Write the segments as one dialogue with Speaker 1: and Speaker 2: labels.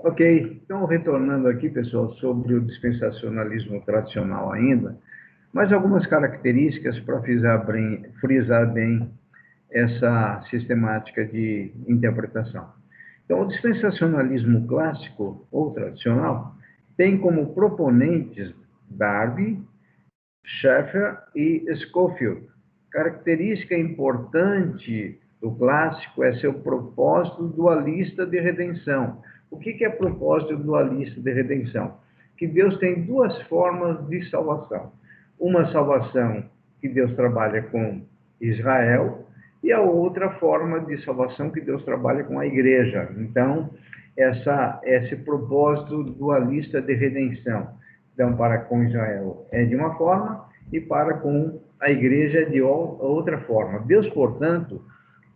Speaker 1: Ok, então retornando aqui, pessoal, sobre o dispensacionalismo tradicional ainda, mas algumas características para frisar bem essa sistemática de interpretação. Então, o dispensacionalismo clássico ou tradicional tem como proponentes Darby, Schaeffer e Scofield. Característica importante do clássico é seu propósito dualista de redenção. O que é propósito dualista de redenção? Que Deus tem duas formas de salvação. Uma salvação que Deus trabalha com Israel e a outra forma de salvação que Deus trabalha com a igreja. Então, esse propósito dualista de redenção. Então, para com Israel é de uma forma e para com a igreja é de outra forma. Deus, portanto,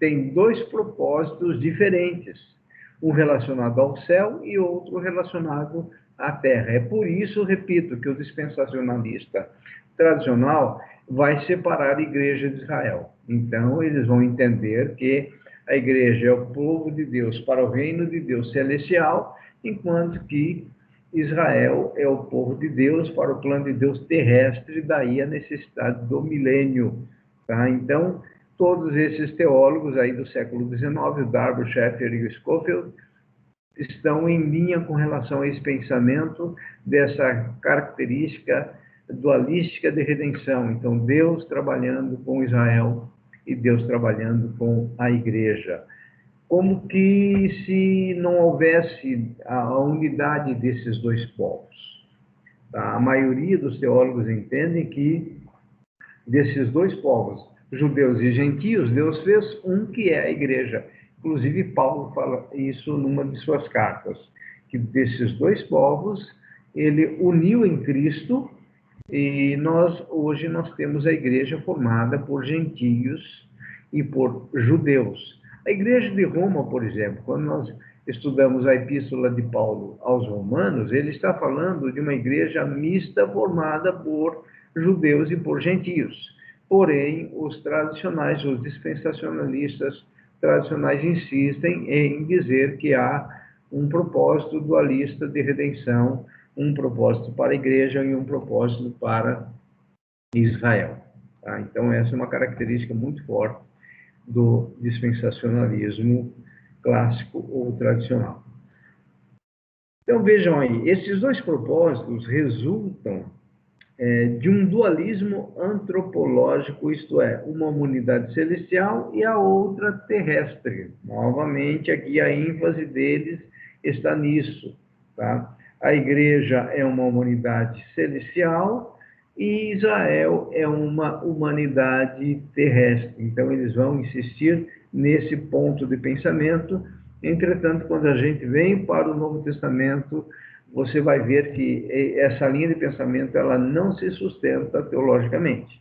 Speaker 1: tem dois propósitos diferentes, um relacionado ao céu e outro relacionado à terra. É por isso, repito, que o dispensacionalista tradicional vai separar a igreja de Israel. Então, eles vão entender que a igreja é o povo de Deus para o reino de Deus celestial, enquanto que Israel é o povo de Deus para o plano de Deus terrestre, daí a necessidade do milênio. Tá? Então, todos esses teólogos aí do século XIX, o Darby, Schaeffer e o Scofield, estão em linha com relação a esse pensamento dessa característica dualística de redenção. Então, Deus trabalhando com Israel e Deus trabalhando com a igreja. Como que se não houvesse a unidade desses dois povos. Tá? A maioria dos teólogos entendem que desses dois povos, judeus e gentios, Deus fez um que é a igreja. Inclusive, Paulo fala isso numa de suas cartas, que desses dois povos, ele uniu em Cristo e hoje nós temos a igreja formada por gentios e por judeus. A igreja de Roma, por exemplo, quando nós estudamos a epístola de Paulo aos Romanos, ele está falando de uma igreja mista formada por judeus e por gentios. Porém, os tradicionais, os dispensacionalistas tradicionais insistem em dizer que há um propósito dualista de redenção, um propósito para a igreja e um propósito para Israel. Tá? Então, essa é uma característica muito forte do dispensacionalismo clássico ou tradicional. Então, vejam aí, esses dois propósitos resultam de um dualismo antropológico, isto é, uma humanidade celestial e a outra terrestre. Novamente, aqui a ênfase deles está nisso. Tá? A igreja é uma humanidade celestial e Israel é uma humanidade terrestre. Então, eles vão insistir nesse ponto de pensamento. Entretanto, quando a gente vem para o Novo Testamento, você vai ver que essa linha de pensamento ela não se sustenta teologicamente.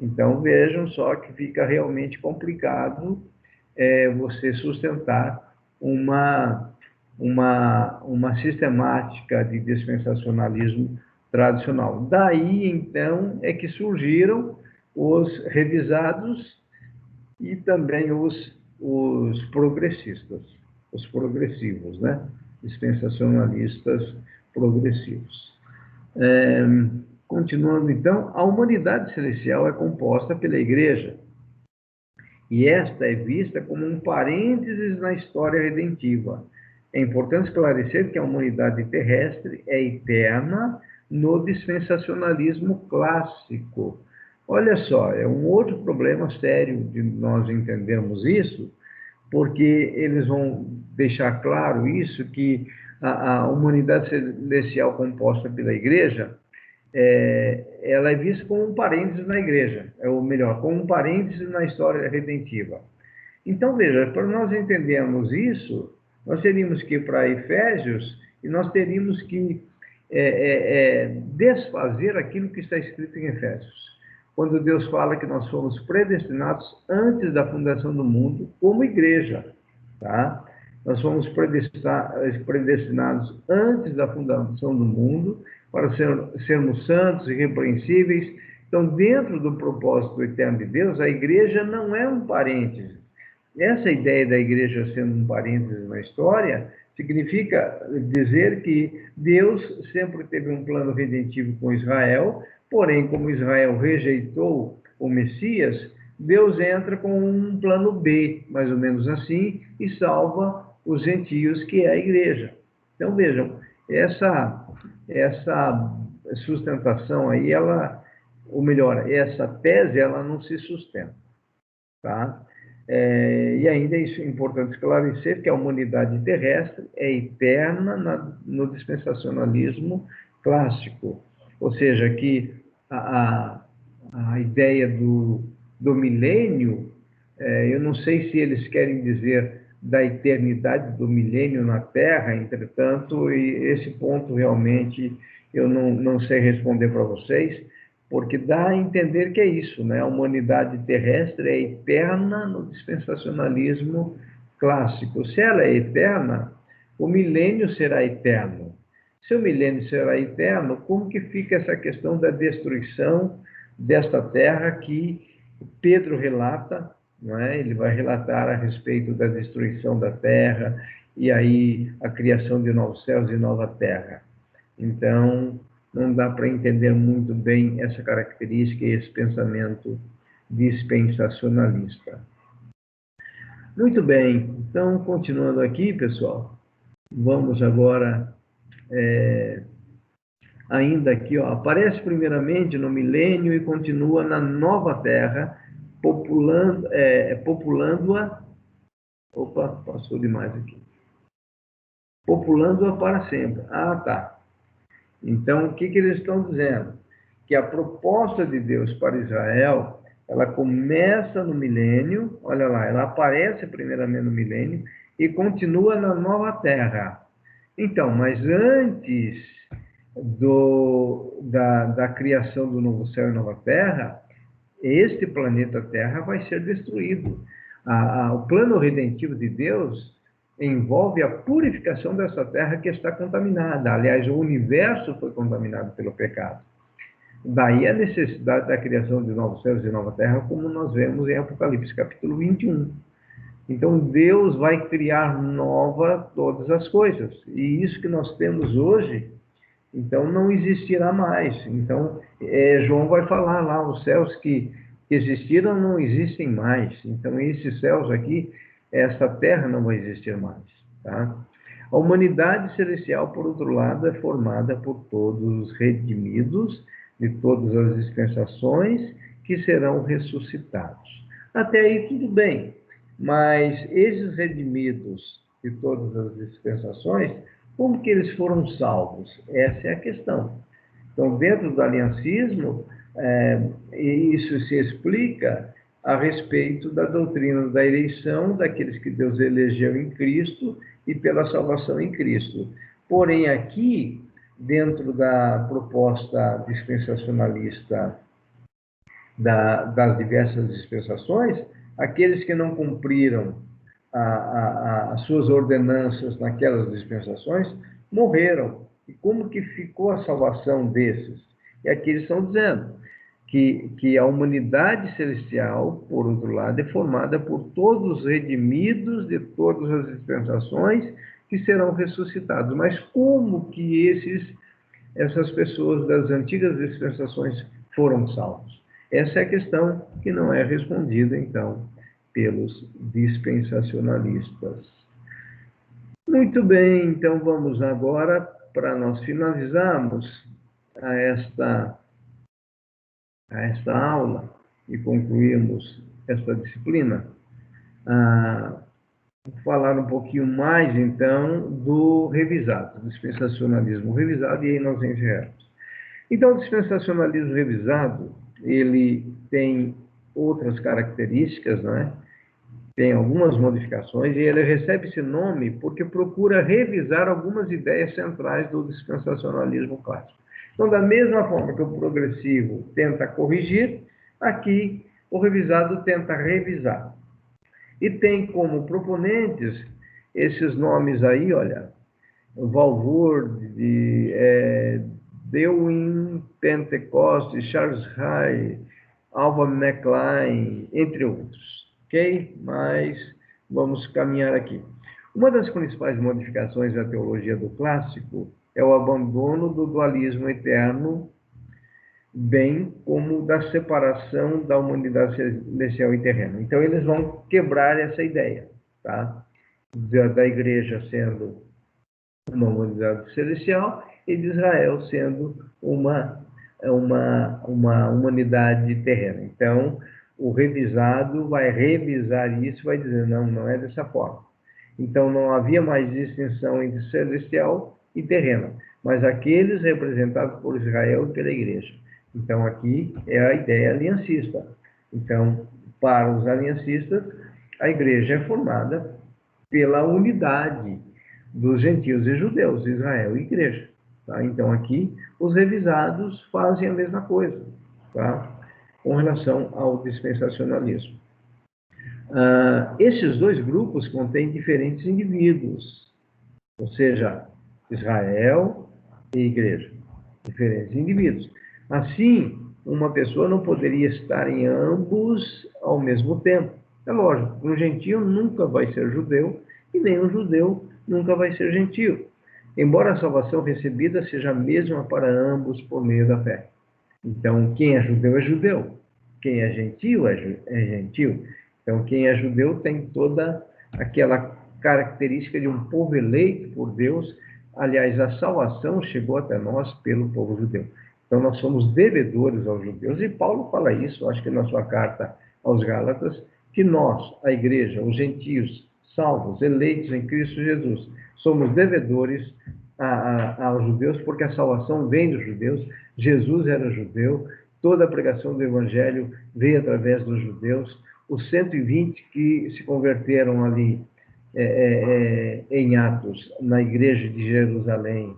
Speaker 1: Então, vejam só que fica realmente complicado você sustentar uma sistemática de dispensacionalismo tradicional. Daí, então, é que surgiram os revisados e também os progressistas, os progressivos, né? Dispensacionalistas progressivos. Continuando, então, a humanidade celestial é composta pela igreja, e esta é vista como um parênteses na história redentiva. É importante esclarecer que a humanidade terrestre é eterna no dispensacionalismo clássico. Olha só, é um outro problema sério de nós entendermos isso, porque eles vão deixar claro isso, que a humanidade celestial composta pela igreja, ela é vista como um parênteses na igreja, ou melhor, como um parênteses na história redentiva. Então, veja, para nós entendermos isso, nós teríamos que ir para Efésios e nós teríamos que desfazer aquilo que está escrito em Efésios. Quando Deus fala que nós fomos predestinados antes da fundação do mundo como igreja, tá? Nós fomos predestinados antes da fundação do mundo para sermos santos e irrepreensíveis. Então, dentro do propósito eterno de Deus, a igreja não é um parêntese. Essa ideia da igreja sendo um parêntese na história Significa dizer que Deus sempre teve um plano redentivo com Israel, porém, como Israel rejeitou o Messias, Deus entra com um plano B, mais ou menos assim, e salva os gentios, que é a igreja. Então, vejam, essa sustentação aí, ou melhor, essa tese, ela não se sustenta, tá? E ainda é importante esclarecer que a humanidade terrestre é eterna no dispensacionalismo clássico, ou seja, que a ideia do milênio, eu não sei se eles querem dizer da eternidade do milênio na Terra, entretanto, e esse ponto realmente eu não sei responder para vocês, porque dá a entender que é isso, né? A humanidade terrestre é eterna no dispensacionalismo clássico. Se ela é eterna, o milênio será eterno. Se o milênio será eterno, como que fica essa questão da destruição desta terra que Pedro relata, não é? Ele vai relatar a respeito da destruição da terra e aí a criação de novos céus e nova terra. Então, não dá para entender muito bem essa característica e esse pensamento dispensacionalista. Muito bem, então, continuando aqui, pessoal, vamos agora, ainda aqui, ó, aparece primeiramente no milênio e continua na nova terra, populando-a, opa, passou demais aqui, populando-a para sempre. Ah, tá. Então, o que eles estão dizendo? Que a proposta de Deus para Israel, ela começa no milênio, olha lá, ela aparece primeiramente no milênio e continua na nova terra. Então, mas antes da criação do novo céu e nova terra, este planeta Terra vai ser destruído. O plano redentivo de Deus envolve a purificação dessa terra que está contaminada. Aliás, o universo foi contaminado pelo pecado. Daí a necessidade da criação de novos céus e nova terra, como nós vemos em Apocalipse, capítulo 21. Então, Deus vai criar nova todas as coisas. E isso que nós temos hoje, então, não existirá mais. Então, João vai falar lá, os céus que existiram não existem mais. Então, esses céus aqui, essa terra não vai existir mais. Tá? A humanidade celestial, por outro lado, é formada por todos os redimidos de todas as dispensações que serão ressuscitados. Até aí tudo bem, mas esses redimidos de todas as dispensações, como que eles foram salvos? Essa é a questão. Então, dentro do aliancismo, isso se explica a respeito da doutrina da eleição daqueles que Deus elegeu em Cristo e pela salvação em Cristo. Porém, aqui, dentro da proposta dispensacionalista das diversas dispensações, aqueles que não cumpriram as suas ordenanças naquelas dispensações morreram. E como que ficou a salvação desses? E aqui eles estão dizendo que a humanidade celestial, por outro lado, é formada por todos os redimidos de todas as dispensações que serão ressuscitados. Mas como que essas pessoas das antigas dispensações foram salvos? Essa é a questão que não é respondida, então, pelos dispensacionalistas. Muito bem, então vamos agora, para nós finalizarmos esta aula e concluirmos esta disciplina, falar um pouquinho mais, então, do revisado, do dispensacionalismo revisado, e aí nós encerramos. Então, o dispensacionalismo revisado, ele tem outras características, né? Tem algumas modificações, e ele recebe esse nome porque procura revisar algumas ideias centrais do dispensacionalismo clássico. Então, da mesma forma que o progressivo tenta corrigir, aqui o revisado tenta revisar. E tem como proponentes esses nomes aí, olha, Walvoord, Dewey, Pentecost, Charles Hay, Alva McLean, entre outros. Ok? Mas vamos caminhar aqui. Uma das principais modificações da teologia do clássico é o abandono do dualismo eterno, bem como da separação da humanidade celestial e terrena. Então, eles vão quebrar essa ideia, tá? Da igreja sendo uma humanidade celestial e de Israel sendo uma humanidade terrena. Então, o revisado vai revisar isso e vai dizer, não, não é dessa forma. Então, não havia mais distinção entre celestial e terrena, mas aqueles representados por Israel e pela igreja. Então, aqui é a ideia aliancista. Então, para os aliancistas, a igreja é formada pela unidade dos gentios e judeus, Israel e igreja. Tá? Então, aqui, os revisados fazem a mesma coisa, tá? Com relação ao dispensacionalismo. Esses dois grupos contêm diferentes indivíduos, ou seja, Israel e igreja, diferentes indivíduos. Assim, uma pessoa não poderia estar em ambos ao mesmo tempo. É lógico, um gentio nunca vai ser judeu e nem um judeu nunca vai ser gentio, embora a salvação recebida seja a mesma para ambos por meio da fé. Então, quem é judeu, quem é gentio é gentio. Então, quem é judeu tem toda aquela característica de um povo eleito por Deus. Aliás, a salvação chegou até nós pelo povo judeu. Então, nós somos devedores aos judeus. E Paulo fala isso, acho que na sua carta aos Gálatas, que nós, a igreja, os gentios, salvos, eleitos em Cristo Jesus, somos devedores aos judeus, porque a salvação vem dos judeus. Jesus era judeu, toda a pregação do evangelho veio através dos judeus. Os 120 que se converteram ali em Atos, na igreja de Jerusalém,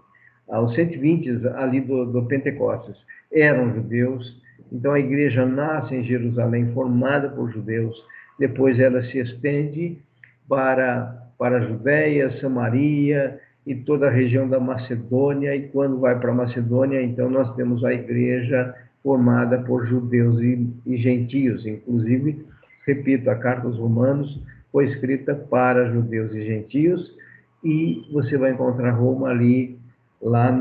Speaker 1: os 120 ali do Pentecostes, eram judeus. Então a igreja nasce em Jerusalém, formada por judeus, depois ela se estende para a Judéia, Samaria e toda a região da Macedônia, e quando vai para a Macedônia, então nós temos a igreja formada por judeus e gentios. Inclusive, repito, a carta aos Romanos foi escrita para judeus e gentios, e você vai encontrar Roma ali, lá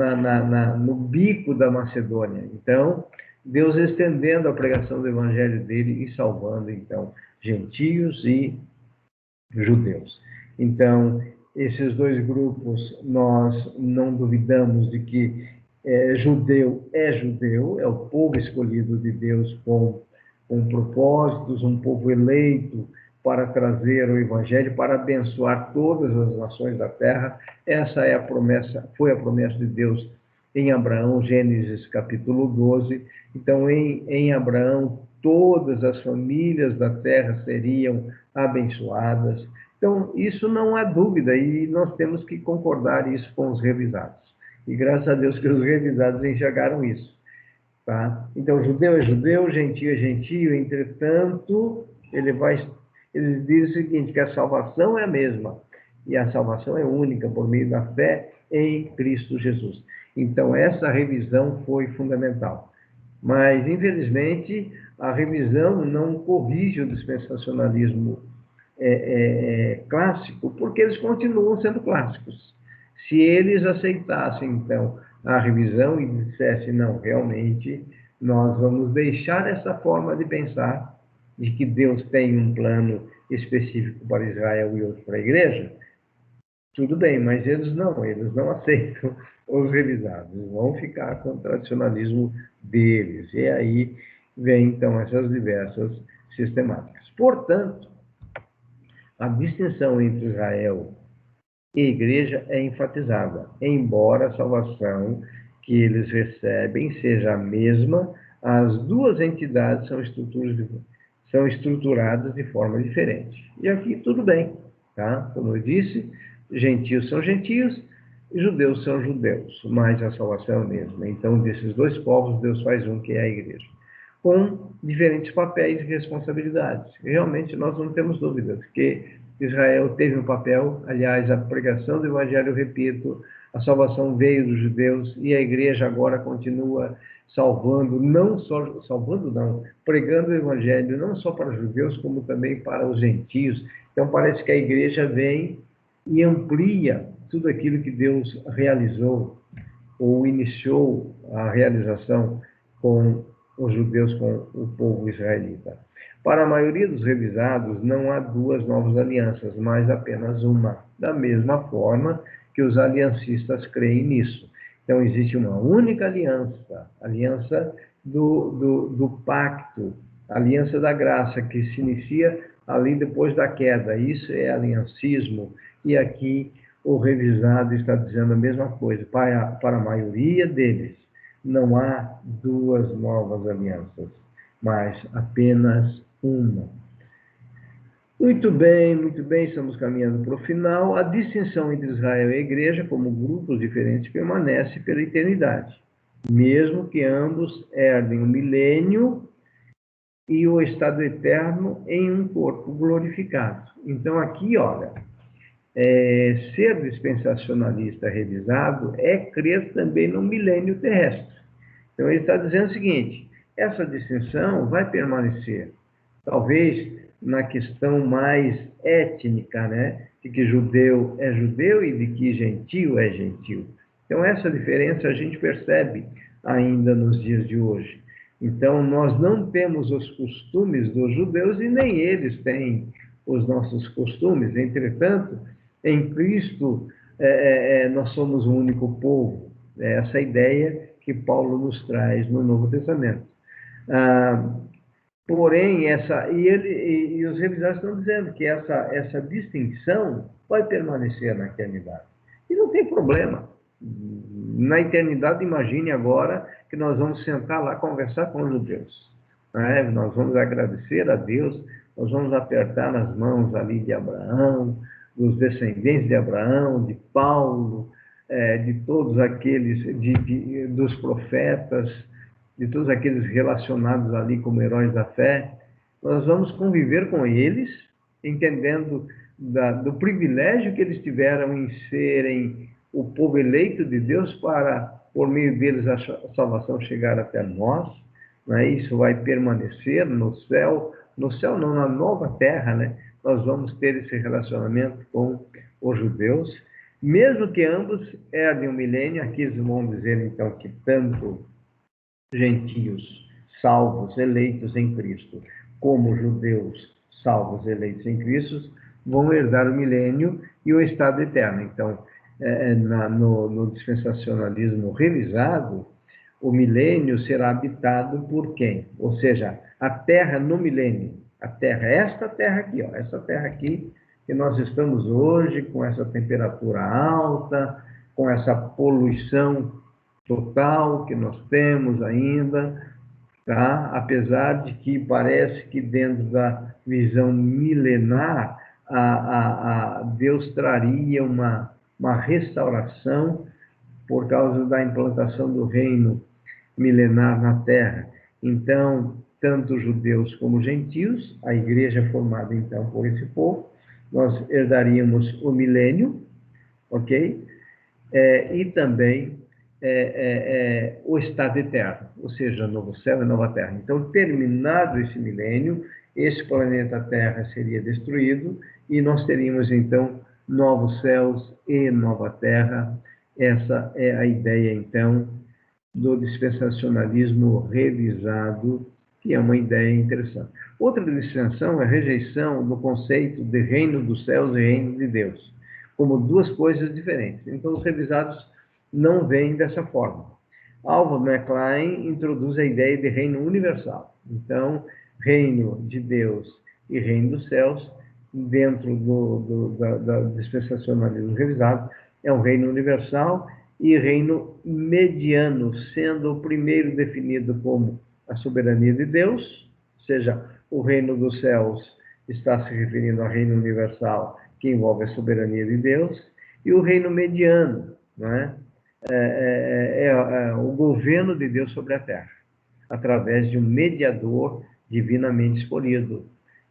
Speaker 1: no bico da Macedônia. Então, Deus estendendo a pregação do evangelho dele e salvando, então, gentios e judeus. Então, esses dois grupos, nós não duvidamos de que judeu, é o povo escolhido de Deus com propósitos, um povo eleito para trazer o evangelho, para abençoar todas as nações da terra. Essa é a promessa, foi a promessa de Deus em Abraão, Gênesis capítulo 12. Então, em Abraão, todas as famílias da terra seriam abençoadas. Então, isso não há dúvida, e nós temos que concordar isso com os revisados. E graças a Deus que os revisados enxergaram isso. Tá? Então, judeu é judeu, gentio é gentio, entretanto, ele diz o seguinte, que a salvação é a mesma, e a salvação é única por meio da fé em Cristo Jesus. Então, essa revisão foi fundamental. Mas, infelizmente, a revisão não corrige o dispensacionalismo clássico, porque eles continuam sendo clássicos. Se eles aceitassem, então, a revisão e dissessem, não, realmente, nós vamos deixar essa forma de pensar, de que Deus tem um plano específico para Israel e outro para a igreja, tudo bem, mas eles não aceitam os revisados, vão ficar com o tradicionalismo deles. E aí vem, então, essas diversas sistemáticas. Portanto, a distinção entre Israel e igreja é enfatizada, embora a salvação que eles recebem seja a mesma, as duas entidades são estruturadas de forma diferente. E aqui tudo bem, tá? Como eu disse, gentios são gentios e judeus são judeus, mas a salvação é a mesma. Então, desses dois povos, Deus faz um, que é a igreja, com diferentes papéis e responsabilidades. Realmente, nós não temos dúvidas que Israel teve um papel, aliás, a pregação do evangelho, eu repito, a salvação veio dos judeus e a igreja agora continua pregando o evangelho não só para os judeus, como também para os gentios. Então, parece que a igreja vem e amplia tudo aquilo que Deus realizou ou iniciou a realização com os judeus, com o povo israelita. Para a maioria dos revisados, não há duas novas alianças, mas apenas uma, da mesma forma que os aliancistas creem nisso. Então, existe uma única aliança, aliança do pacto, aliança da graça, que se inicia ali depois da queda. Isso é aliancismo. E aqui o revisado está dizendo a mesma coisa. Para a maioria deles, não há duas novas alianças, mas apenas uma. Muito bem, estamos caminhando para o final. A distinção entre Israel e a igreja, como grupos diferentes, permanece pela eternidade, mesmo que ambos herdem o milênio e o estado eterno em um corpo glorificado. Então, aqui, olha, ser dispensacionalista revisado é crer também no milênio terrestre. Então, ele está dizendo o seguinte: essa distinção vai permanecer, talvez na questão mais étnica, né? De que judeu é judeu e de que gentio é gentio. Então, essa diferença a gente percebe ainda nos dias de hoje. Então, nós não temos os costumes dos judeus e nem eles têm os nossos costumes. Entretanto, em Cristo, nós somos um único povo. É essa ideia que Paulo nos traz no Novo Testamento. Porém, e os revisados estão dizendo que essa distinção vai permanecer na eternidade. E não tem problema. Na eternidade, imagine agora que nós vamos sentar lá conversar com os judeus. Né? Nós vamos agradecer a Deus, nós vamos apertar nas mãos ali de Abraão, dos descendentes de Abraão, de Paulo, de todos aqueles, dos profetas, de todos aqueles relacionados ali como heróis da fé. Nós vamos conviver com eles, entendendo do privilégio que eles tiveram em serem o povo eleito de Deus para, por meio deles, a salvação chegar até nós. Né? Isso vai permanecer no céu não, na nova terra, né? Nós vamos ter esse relacionamento com os judeus, mesmo que ambos herdem o milênio. Aqui eles vão dizer, então, que tanto gentios salvos, eleitos em Cristo, como judeus salvos, eleitos em Cristo, vão herdar o milênio e o estado eterno. Então, no dispensacionalismo revisado, o milênio será habitado por quem? Ou seja, a terra no milênio, a terra, esta terra aqui, ó, essa terra aqui que nós estamos hoje, com essa temperatura alta, com essa poluição total que nós temos ainda, tá? Apesar de que parece que dentro da visão milenar, Deus traria uma restauração por causa da implantação do reino milenar na Terra. Então, tanto judeus como gentios, a igreja formada então por esse povo, nós herdaríamos o milênio, ok? E também o estado eterno, ou seja, novo céu e nova terra. Então, terminado esse milênio, esse planeta Terra seria destruído e nós teríamos, então, novos céus e nova terra. Essa é a ideia, então, do dispensacionalismo revisado, que é uma ideia interessante. Outra distinção é a rejeição do conceito de reino dos céus e reino de Deus, como duas coisas diferentes. Então, os revisados não veem dessa forma. Alva McClain introduz a ideia de reino universal. Então, reino de Deus e reino dos céus, dentro do dispensacionalismo revisado, é um reino universal e reino mediano, sendo o primeiro definido como a soberania de Deus, ou seja, o reino dos céus está se referindo ao reino universal, que envolve a soberania de Deus, e o reino mediano, não é? O governo de Deus sobre a terra, através de um mediador divinamente escolhido.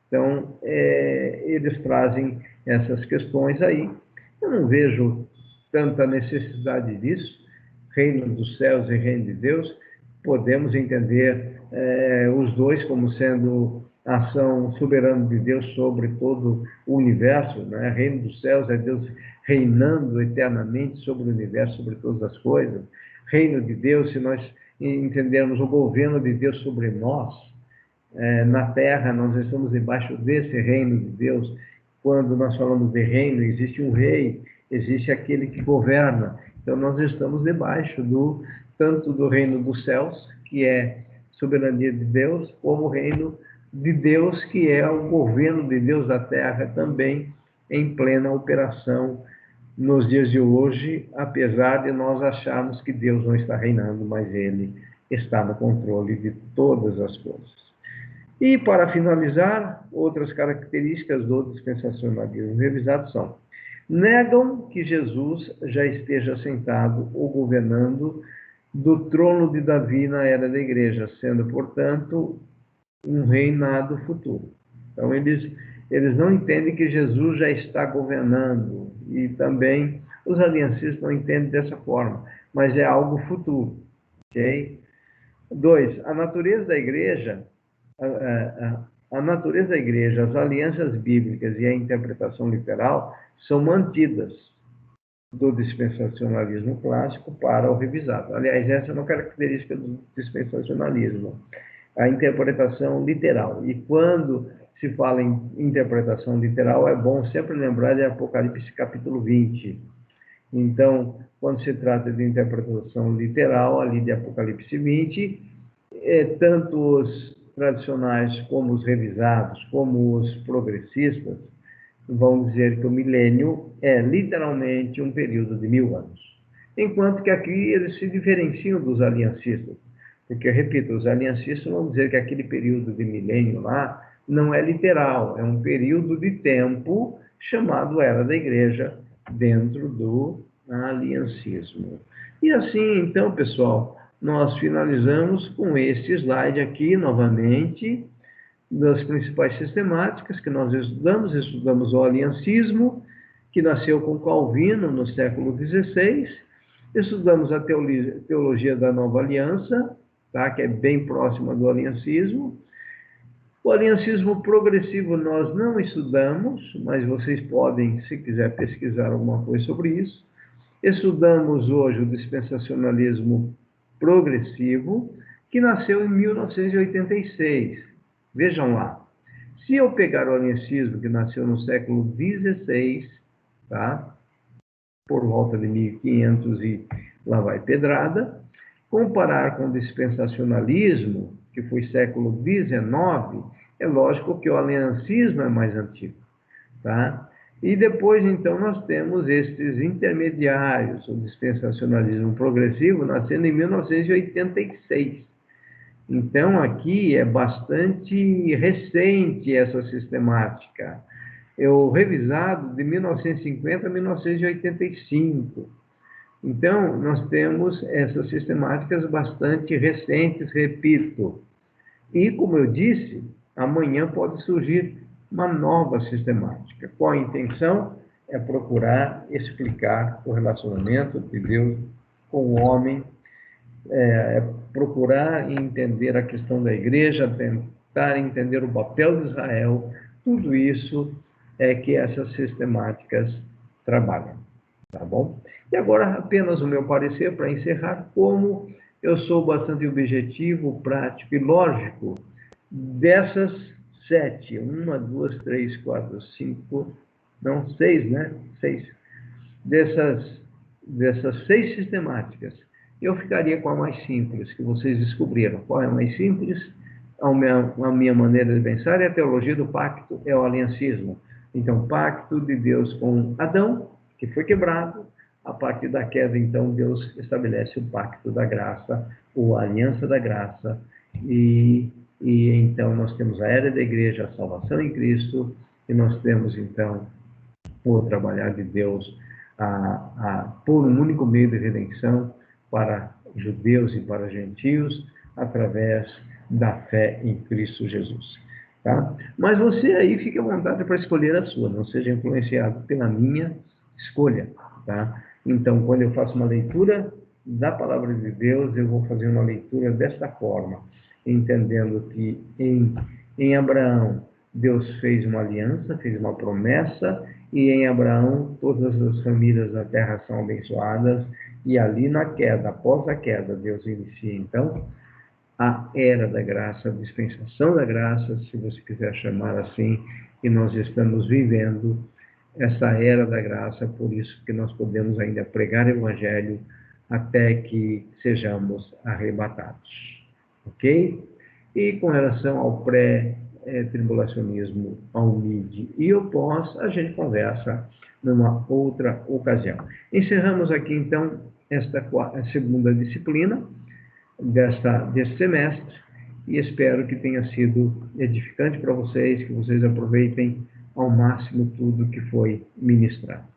Speaker 1: Então, eles trazem essas questões aí. Eu não vejo tanta necessidade disso. Reino dos céus e reino de Deus, podemos entender os dois como sendo a ação soberana de Deus sobre todo o universo, né? Reino dos céus é Deus reinando eternamente sobre o universo, sobre todas as coisas. Reino de Deus, se nós entendermos o governo de Deus sobre nós, na Terra, nós estamos debaixo desse reino de Deus. Quando nós falamos de reino, existe um rei, existe aquele que governa. Então, nós estamos debaixo tanto do reino dos céus, que é soberania de Deus, como o reino de Deus, que é o governo de Deus da Terra, também em plena operação nos dias de hoje, apesar de nós acharmos que Deus não está reinando, mas Ele está no controle de todas as coisas. E, para finalizar, outras características do dispensacionalismo revisado são: negam que Jesus já esteja sentado ou governando do trono de Davi na era da igreja, sendo, portanto, um reinado futuro. Então, eles não entendem que Jesus já está governando, e também os aliancistas não entendem dessa forma, mas é algo futuro. Ok? 2. A natureza da igreja, a natureza da igreja, as alianças bíblicas e a interpretação literal são mantidas do dispensacionalismo clássico para o revisado. Aliás, essa é uma característica do dispensacionalismo, a interpretação literal. E quando se fala em interpretação literal, é bom sempre lembrar de Apocalipse capítulo 20. Então, quando se trata de interpretação literal, ali de Apocalipse 20, tanto os tradicionais como os revisados, como os progressistas, vão dizer que o milênio é literalmente um período de 1000 anos. Enquanto que aqui eles se diferenciam dos aliancistas. Porque, repito, os aliancistas vão dizer que aquele período de milênio lá não é literal, é um período de tempo chamado Era da Igreja, dentro do aliancismo. E assim, então, pessoal, nós finalizamos com este slide aqui, novamente, das principais sistemáticas que nós estudamos o aliancismo, que nasceu com Calvino no século XVI, estudamos a teologia da Nova Aliança, tá? Que é bem próxima do aliancismo. O aliancismo progressivo nós não estudamos, mas vocês podem, se quiser, pesquisar alguma coisa sobre isso. Estudamos hoje o dispensacionalismo progressivo, que nasceu em 1986. Vejam lá, se eu pegar o aliancismo, que nasceu no século XVI, tá? Por volta de 1500 e lá vai pedrada, comparar com o dispensacionalismo, que foi século XIX, é lógico que o aliancismo é mais antigo, tá? E depois, então, nós temos estes intermediários, o dispensacionalismo progressivo, nascendo em 1986. Então, aqui é bastante recente essa sistemática. É o revisado de 1950 a 1985. Então, nós temos essas sistemáticas bastante recentes, repito. E, como eu disse, amanhã pode surgir uma nova sistemática. Qual a intenção? É procurar explicar o relacionamento de Deus com o homem, procurar entender a questão da igreja, tentar entender o papel de Israel. Tudo isso é que essas sistemáticas trabalham, tá bom? E agora, apenas o meu parecer para encerrar, como eu sou bastante objetivo, prático e lógico dessas 7, 1, 2, 3, 4, 5, não, 6, né? 6. Dessas 6 sistemáticas, eu ficaria com a mais simples, que vocês descobriram. Qual é a mais simples? A minha maneira de pensar é a teologia do pacto, é o aliancismo. Então, pacto de Deus com Adão, que foi quebrado. A partir da queda, então, Deus estabelece o pacto da graça, ou a aliança da graça, e então nós temos a era da igreja, a salvação em Cristo, e nós temos, então, o trabalhar de Deus por um único meio de redenção para judeus e para gentios, através da fé em Cristo Jesus. Tá? Mas você aí fique à vontade para escolher a sua, não seja influenciado pela minha escolha. Tá? Então, quando eu faço uma leitura da palavra de Deus, eu vou fazer uma leitura desta forma, entendendo que em Em Abraão, Deus fez uma aliança, fez uma promessa, e em Abraão todas as famílias da terra são abençoadas, e ali na queda, após a queda, Deus inicia então a era da graça, a dispensação da graça, se você quiser chamar assim, e nós estamos vivendo essa era da graça, por isso que nós podemos ainda pregar o evangelho até que sejamos arrebatados. Ok? E com relação ao pré-tribulacionismo, ao mid e o pós, a gente conversa numa outra ocasião. Encerramos aqui, então, esta segunda disciplina deste semestre e espero que tenha sido edificante para vocês, que vocês aproveitem ao máximo tudo que foi ministrado.